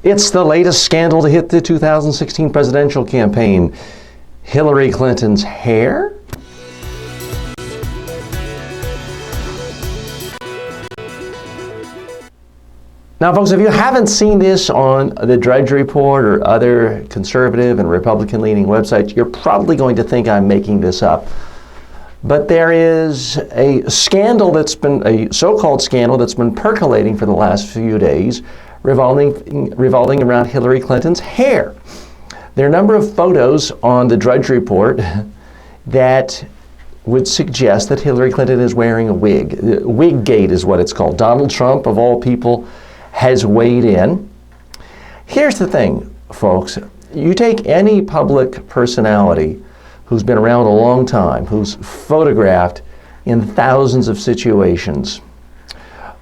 It's the latest scandal to hit the 2016 presidential campaign. Hillary Clinton's hair? Now, folks, if you haven't seen this on the Drudge Report or other conservative and Republican-leaning websites, you're probably going to think I'm making this up. But there is a scandal that's been, a so-called scandal that's been percolating for the last few days, revolving around Hillary Clinton's hair. There are a number of photos on the Drudge Report that would suggest that Hillary Clinton is wearing a wig. Wiggate is what it's called. Donald Trump, of all people, has weighed in. Here's the thing, folks. You take any public personality who's been around a long time, who's photographed in thousands of situations,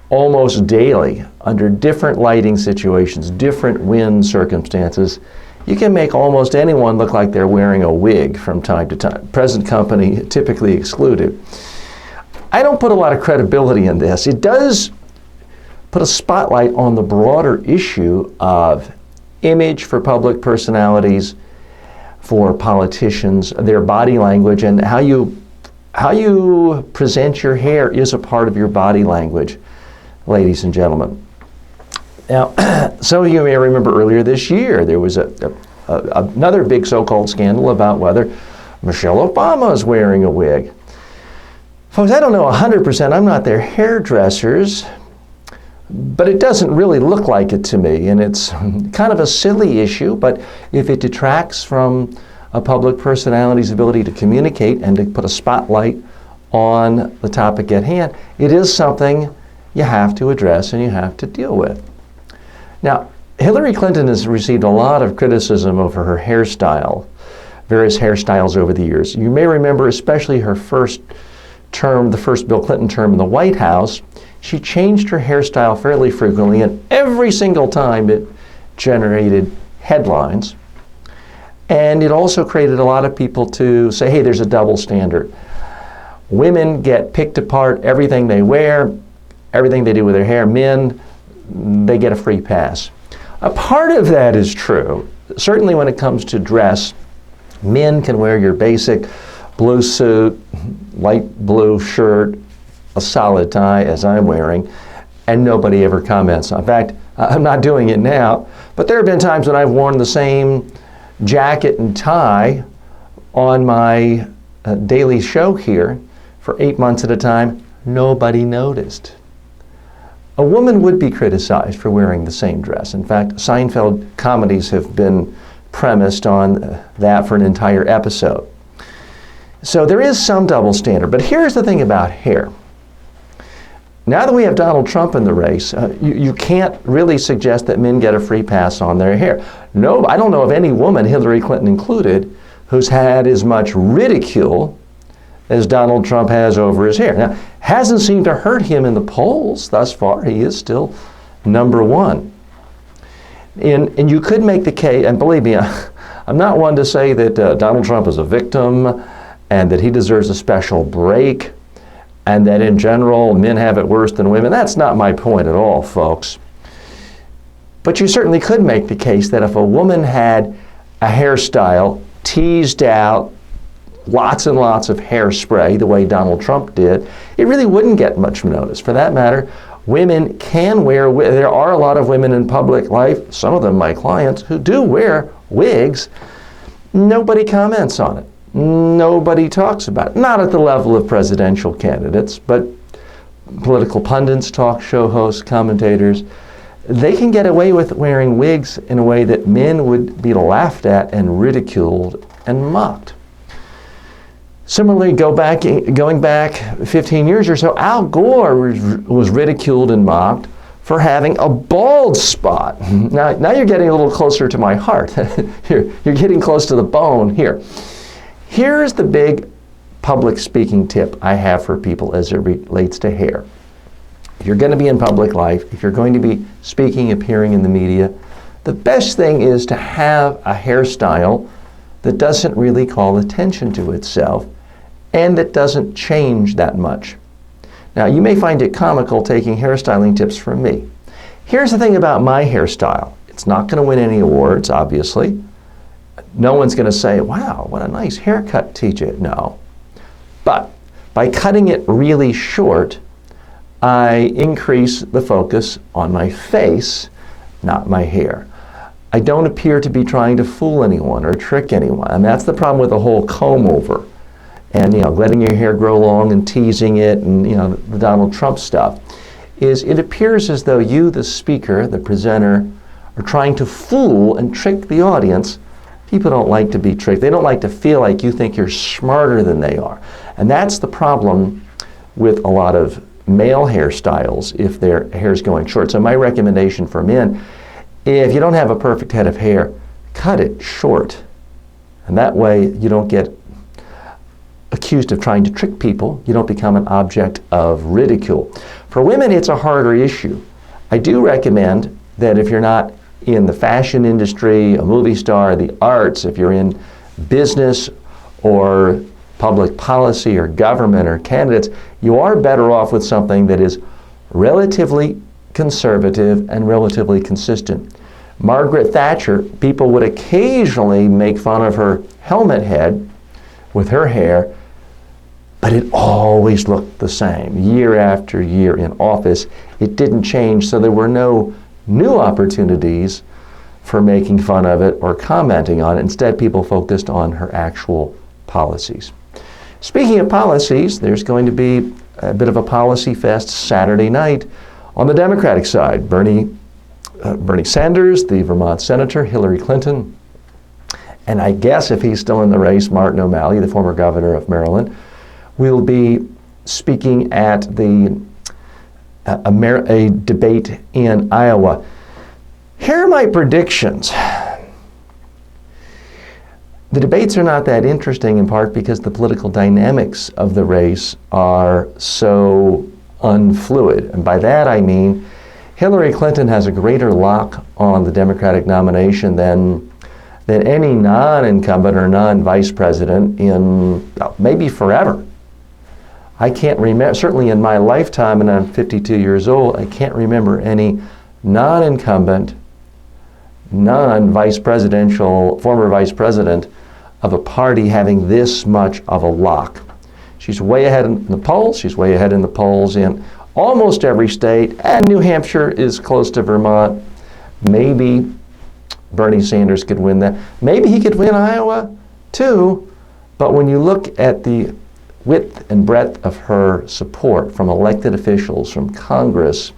almost daily, under different lighting situations, different wind circumstances, you can make almost anyone look like they're wearing a wig from time to time. Present company typically excluded. I don't put a lot of credibility in this. It does put a spotlight on the broader issue of image for public personalities, for politicians, their body language, and how you present your hair is a part of your body language, ladies and gentlemen. Now, some of you may remember earlier this year there was another big so-called scandal about whether Michelle Obama is wearing a wig. Folks, I don't know 100%, I'm not their hairdressers, but it doesn't really look like it to me, and it's kind of a silly issue, but if it detracts from a public personality's ability to communicate and to put a spotlight on the topic at hand, it is something you have to address and you have to deal with. Now, Hillary Clinton has received a lot of criticism over her hairstyle, various hairstyles over the years. You may remember especially her first term, the first Bill Clinton term in the White House. She changed her hairstyle fairly frequently, and every single time it generated headlines. And it also created a lot of people to say, hey, there's a double standard. Women get picked apart, everything they wear, everything they do with their hair. Men, they get a free pass. A part of that is true. Certainly when it comes to dress, men can wear your basic blue suit, light blue shirt, a solid tie, as I'm wearing, and nobody ever comments. In fact, I'm not doing it now, but there have been times when I've worn the same jacket and tie on my daily show here for 8 months at a time. Nobody noticed. A woman would be criticized for wearing the same dress. In fact, Seinfeld comedies have been premised on that for an entire episode. So there is some double standard, but here's the thing about hair. Now that we have Donald Trump in the race, you can't really suggest that men get a free pass on their hair. No, I don't know of any woman, Hillary Clinton included, who's had as much ridicule as Donald Trump has over his hair. Now, hasn't seemed to hurt him in the polls thus far. He is still number one. And you could make the case, and believe me, I'm not one to say that Donald Trump is a victim and that he deserves a special break, and that in general men have it worse than women. That's not my point at all, folks. But you certainly could make the case that if a woman had a hairstyle teased out, lots and lots of hairspray, the way Donald Trump did, it really wouldn't get much notice. For that matter, women can wear, there are a lot of women in public life, some of them my clients, who do wear wigs. Nobody comments on it. Nobody talks about it. Not at the level of presidential candidates, but political pundits, talk show hosts, commentators. They can get away with wearing wigs in a way that men would be laughed at and ridiculed and mocked. Similarly, going back 15 years or so, Al Gore was ridiculed and mocked for having a bald spot. Now you're getting a little closer to my heart. You're getting close to the bone here. Here's the big public speaking tip I have for people as it relates to hair. If you're going to be in public life, if you're going to be speaking, appearing in the media, the best thing is to have a hairstyle that doesn't really call attention to itself and that doesn't change that much. Now, you may find it comical taking hairstyling tips from me. Here's the thing about my hairstyle. It's not going to win any awards, obviously. No one's going to say, wow, what a nice haircut, TJ. No. But by cutting it really short, I increase the focus on my face, not my hair. I don't appear to be trying to fool anyone or trick anyone. And that's the problem with the whole comb over and, letting your hair grow long and teasing it and, the Donald Trump stuff, is it appears as though you, the speaker, the presenter, are trying to fool and trick the audience. People don't like to be tricked. They don't like to feel like you think you're smarter than they are. And that's the problem with a lot of male hairstyles if their hair's going short. So my recommendation for men, if you don't have a perfect head of hair, cut it short. And that way you don't get accused of trying to trick people. You don't become an object of ridicule. For women, it's a harder issue. I do recommend that if you're not in the fashion industry, a movie star, the arts, if you're in business or public policy or government or candidates, you are better off with something that is relatively conservative and relatively consistent. Margaret Thatcher, people would occasionally make fun of her helmet head with her hair, but it always looked the same. Year after year in office, it didn't change, so there were no new opportunities for making fun of it or commenting on it. Instead, people focused on her actual policies. Speaking of policies, there's going to be a bit of a policy fest Saturday night on the Democratic side. Bernie Sanders, the Vermont senator, Hillary Clinton, and I guess if he's still in the race, Martin O'Malley, the former governor of Maryland, will be speaking at a debate in Iowa. Here are my predictions. The debates are not that interesting in part because the political dynamics of the race are so unfluid. And by that I mean Hillary Clinton has a greater lock on the Democratic nomination than any non-incumbent or non-vice president in maybe forever. I can't remember, certainly in my lifetime, and I'm 52 years old, I can't remember any non-incumbent, non-vice presidential, former vice president of a party having this much of a lock. She's way ahead in the polls. She's way ahead in the polls in almost every state, and New Hampshire is close to Vermont. Maybe Bernie Sanders could win that. Maybe he could win Iowa too, but when you look at the width and breadth of her support from elected officials, from Congress,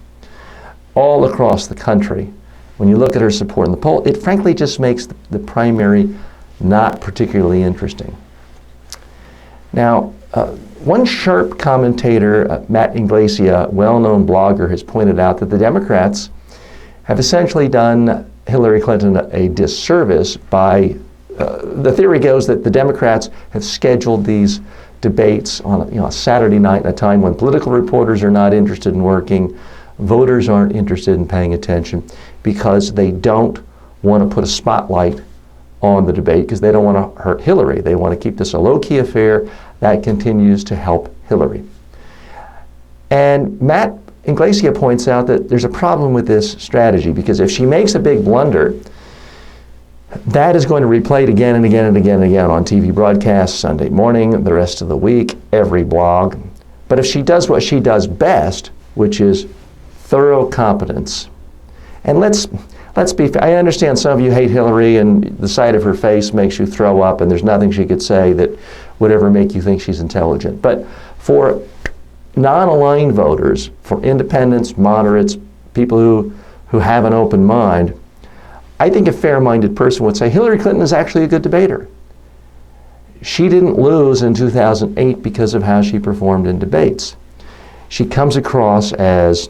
all across the country, when you look at her support in the poll, it frankly just makes the primary not particularly interesting. Now, one sharp commentator, Matt Inglesia, well-known blogger, has pointed out that the Democrats have essentially done Hillary Clinton a disservice by, the theory goes that the Democrats have scheduled these debates on a Saturday night at a time when political reporters are not interested in working, voters aren't interested in paying attention, because they don't want to put a spotlight on the debate because they don't want to hurt Hillary. They want to keep this a low-key affair that continues to help Hillary. And Matt Inglesia points out that there's a problem with this strategy because if she makes a big blunder, that is going to be replayed again and again and again and again on TV broadcasts, Sunday morning, the rest of the week, every blog. But if she does what she does best, which is thorough competence, and let's be fair, I understand some of you hate Hillary and the sight of her face makes you throw up and there's nothing she could say that would ever make you think she's intelligent. But for non-aligned voters, for independents, moderates, people who have an open mind, I think a fair-minded person would say Hillary Clinton is actually a good debater. She didn't lose in 2008 because of how she performed in debates. She comes across as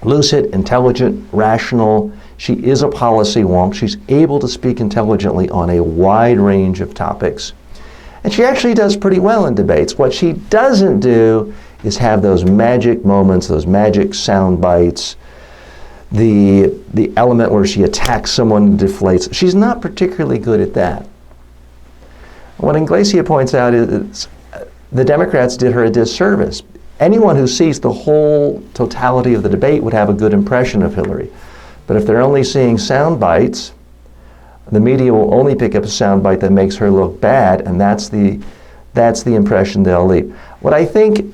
lucid, intelligent, rational. She is a policy wonk. She's able to speak intelligently on a wide range of topics. And she actually does pretty well in debates. What she doesn't do is have those magic moments, those magic sound bites, the element where she attacks someone and deflates. She's not particularly good at that. What Inglesia points out is the Democrats did her a disservice. Anyone who sees the whole totality of the debate would have a good impression of Hillary. But if they're only seeing sound bites, the media will only pick up a sound bite that makes her look bad, and that's the impression they'll leave. What I think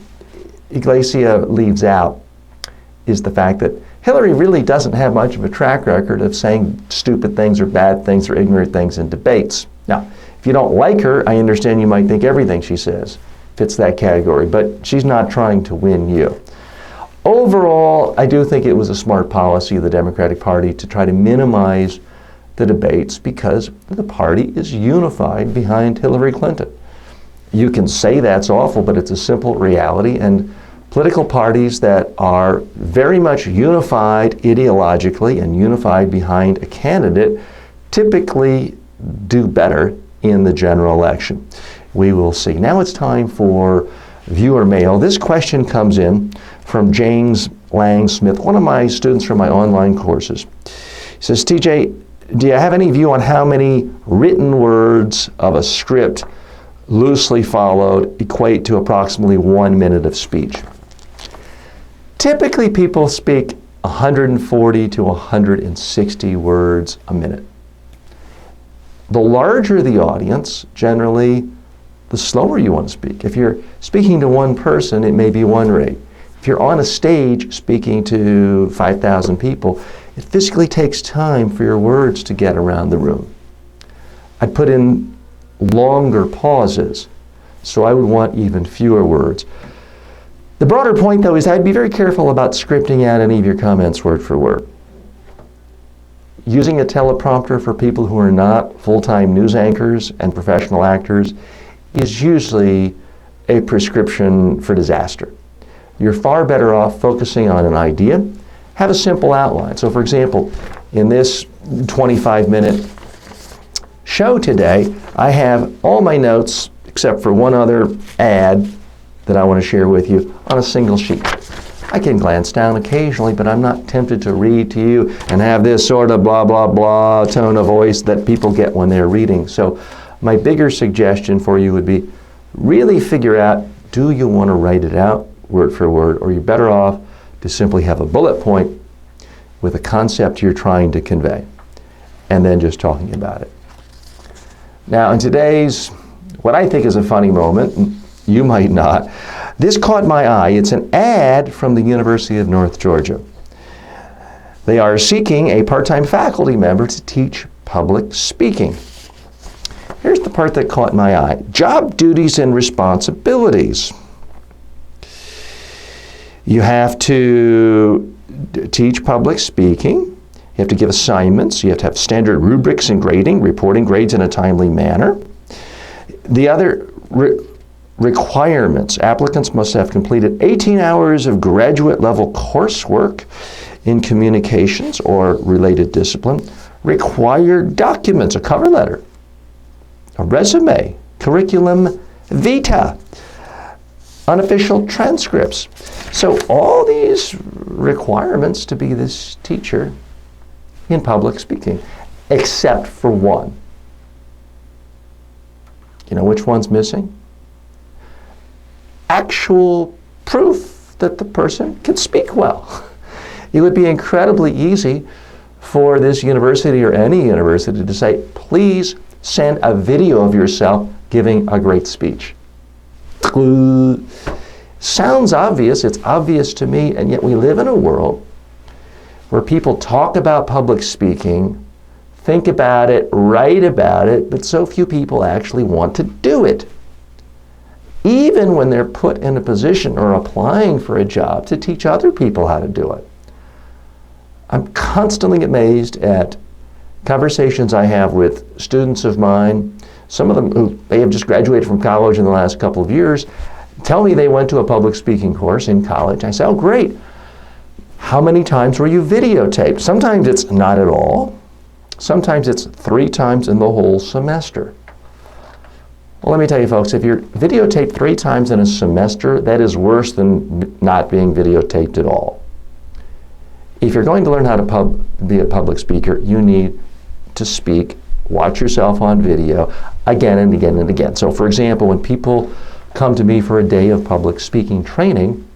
Iglesias leaves out is the fact that Hillary really doesn't have much of a track record of saying stupid things or bad things or ignorant things in debates. Now, if you don't like her, I understand you might think everything she says fits that category, but she's not trying to win you. Overall, I do think it was a smart policy of the Democratic Party to try to minimize the debates because the party is unified behind Hillary Clinton. You can say that's awful, but it's a simple reality, and political parties that are very much unified ideologically and unified behind a candidate typically do better in the general election. We will see. Now it's time for viewer mail. This question comes in from James Lang Smith, one of my students from my online courses. He says, TJ, do you have any view on how many written words of a script loosely followed equate to approximately 1 minute of speech? Typically, people speak 140 to 160 words a minute. The larger the audience, generally, the slower you want to speak. If you're speaking to one person, it may be one rate. If you're on a stage speaking to 5,000 people, it physically takes time for your words to get around the room. I'd put in longer pauses, so I would want even fewer words. The broader point, though, is I'd be very careful about scripting out any of your comments word for word. Using a teleprompter for people who are not full-time news anchors and professional actors is usually a prescription for disaster. You're far better off focusing on an idea. Have a simple outline. So, for example, in this 25-minute show today, I have all my notes, except for one other ad that I want to share with you, on a single sheet. I can glance down occasionally, but I'm not tempted to read to you and have this sort of blah, blah, blah tone of voice that people get when they're reading. So my bigger suggestion for you would be really figure out, do you want to write it out word for word, or you're better off to simply have a bullet point with a concept you're trying to convey, and then just talking about it. Now, in today's, what I think is a funny moment, you might not, this caught my eye. It's an ad from the University of North Georgia. They are seeking a part-time faculty member to teach public speaking. Here's the part that caught my eye. Job duties and responsibilities. You have to teach public speaking. You have to give assignments. You have to have standard rubrics and grading, reporting grades in a timely manner. The other requirements: applicants must have completed 18 hours of graduate level coursework in communications or related discipline. Required documents: a cover letter, a resume, curriculum vitae, unofficial transcripts. So all these requirements to be this teacher in public speaking, except for one. You know which one's missing? Actual proof that the person can speak well. It would be incredibly easy for this university or any university to say, please send a video of yourself giving a great speech. Sounds obvious, it's obvious to me, and yet we live in a world where people talk about public speaking, think about it, write about it, but so few people actually want to do it, even when they're put in a position or applying for a job to teach other people how to do it. I'm constantly amazed at conversations I have with students of mine, some of them who they have just graduated from college in the last couple of years, tell me they went to a public speaking course in college. I say, oh, great. How many times were you videotaped? Sometimes it's not at all. Sometimes it's 3 times in the whole semester. Well, let me tell you, folks, if you're videotaped 3 times in a semester, that is worse than not being videotaped at all. If you're going to learn how to be a public speaker, you need to speak, watch yourself on video again and again and again. So, for example, when people come to me for a day of public speaking training,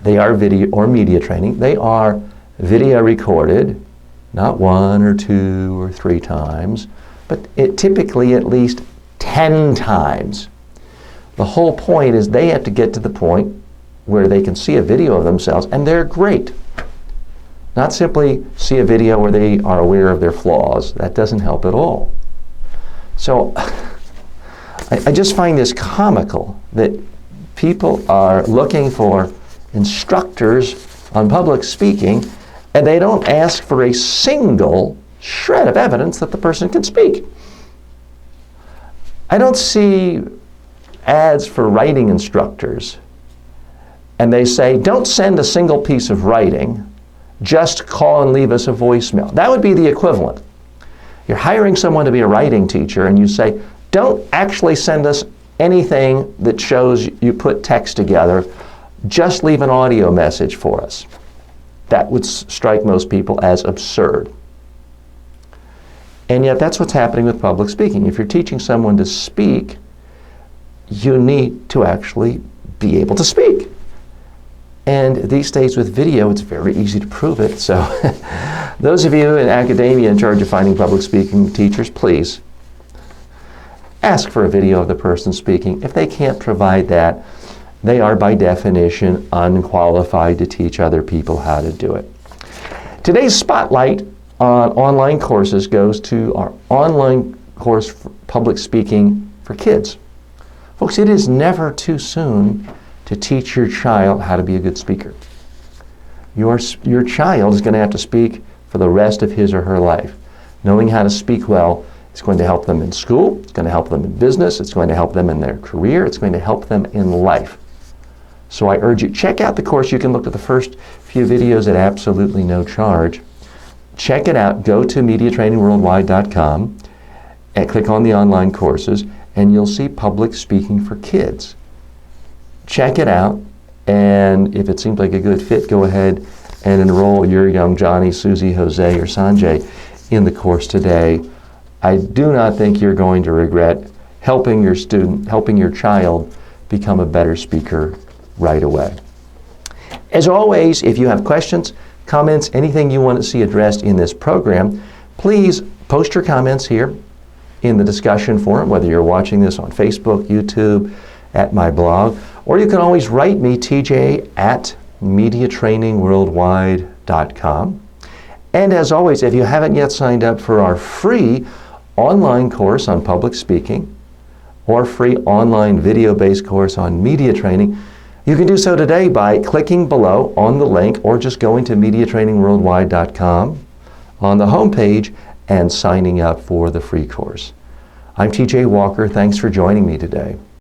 they are video or media training, they are video recorded, not 1 or 2 or 3 times, but typically at least 10 times. The whole point is they have to get to the point where they can see a video of themselves and they're great. Not simply see a video where they are aware of their flaws. That doesn't help at all. So I just find this comical that people are looking for instructors on public speaking and they don't ask for a single shred of evidence that the person can speak. I don't see ads for writing instructors and they say, don't send a single piece of writing, just call and leave us a voicemail. That would be the equivalent. You're hiring someone to be a writing teacher and you say, don't actually send us anything that shows you put text together, just leave an audio message for us. That would strike most people as absurd. And yet that's what's happening with public speaking. If you're teaching someone to speak, you need to actually be able to speak. And these days with video, it's very easy to prove it. So those of you in academia in charge of finding public speaking teachers, please ask for a video of the person speaking. If they can't provide that, they are by definition unqualified to teach other people how to do it. Today's spotlight on online courses goes to our online course for public speaking for kids. Folks, it is never too soon to teach your child how to be a good speaker. Your child is going to have to speak for the rest of his or her life. Knowing how to speak well is going to help them in school, it's going to help them in business, it's going to help them in their career, it's going to help them in life. So I urge you, check out the course. You can look at the first few videos at absolutely no charge. Check it out. Go to MediaTrainingWorldwide.com and click on the online courses, and you'll see Public Speaking for Kids. Check it out, and if it seems like a good fit, go ahead and enroll your young Johnny, Susie, Jose, or Sanjay in the course today. I do not think you're going to regret helping your child become a better speaker right away. As always, if you have questions, comments, anything you want to see addressed in this program, please post your comments here in the discussion forum, whether you're watching this on Facebook, YouTube, at my blog, or you can always write me, tj@mediatrainingworldwide.com. And as always, if you haven't yet signed up for our free online course on public speaking or free online video-based course on media training, you can do so today by clicking below on the link or just going to mediatrainingworldwide.com on the home page and signing up for the free course. I'm TJ Walker. Thanks for joining me today.